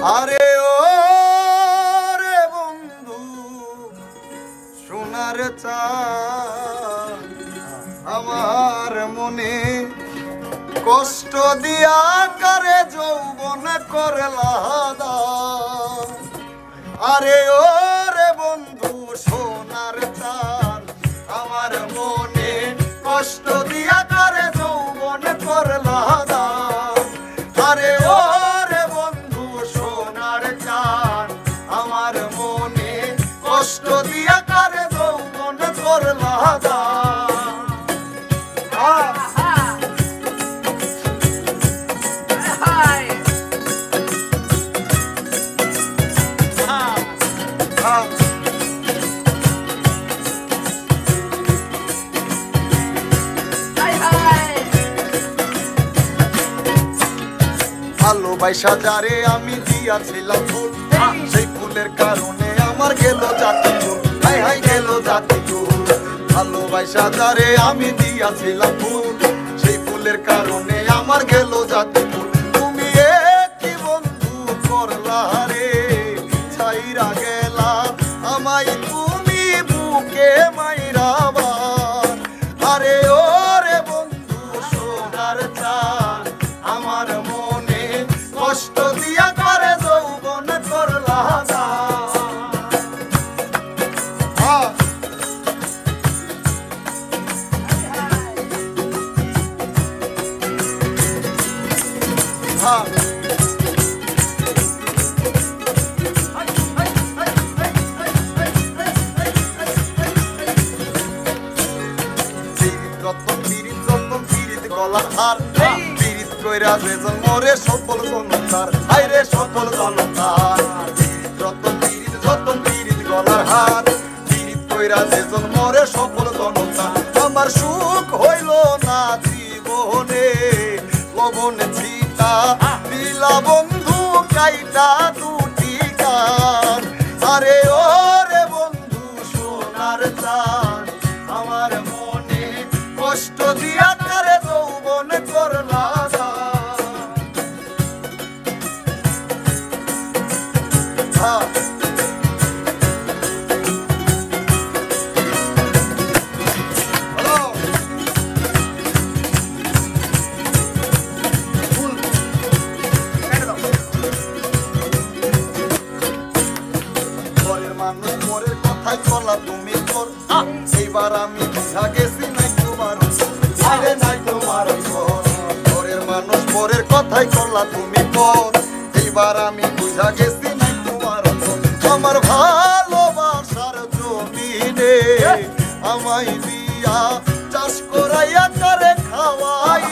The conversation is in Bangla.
আরে ও রে বন্ধু সোনার চাঁদ আমার মনে কষ্ট দিয়া করে যৌবন করলা দান। আরে ও রে বন্ধু সোনার চাঁদ আমার মনে কষ্ট দিয়া করে যৌবন করলা দান। আরে ও রে বন্ধু সোনার চাঁদ আমার মনে কষ্ট দিয়া করে যৌবন করলা দান। ভালোবাসা যারে আমি দিয়াছিলাম ফুল, সেই ফুলের কারণে আমার গেল জাতি চুল। হাই হাই গেল জাতি চুল। ভালোবাসা যারে আমি দিয়াছিলাম ফুল, সেই ফুলের কারণে আমার গেল জাতি চুল। তুমি কি বন্ধু করলা রে ছাইরা গেলা আমায় তুমি বুকে মাইরাবার। আরে ও রে বন্ধু সোনার চাঁদ আমার মনে কষ্ট দিয়া করে যৌবন করলা দান। পীড়িত কইরা যেজন মরে সফল জনতার। হায়রে সফল জনতার রতন পীড়িত যতন পীড়িত গলার হার। পীড়িত কইরা যেজন মরে সফল জনতার। আমার সুখ হইল না জীবনে লবণে ছিটা দিলা বন্ধু কাইটা দুটি গান। আরে ও রে বন্ধু সোনার চাঁদ আমার মনে কষ্ট দিয়া করে যৌবন করলা দান। পরের মানুষ পরের কথাই চলা তুমি কর। এইবার আমি বুঝা গেছি নাই তোমার আরে নাই তোমার পরের মানুষ পরের কথাই চলা তুমি পর। এইবার আমি বুঝা গেছি নাই তোমার আমার ভালোবাসার জমিনে আমায় দিয়া চাষ করাইয়া করে খাওয়াই।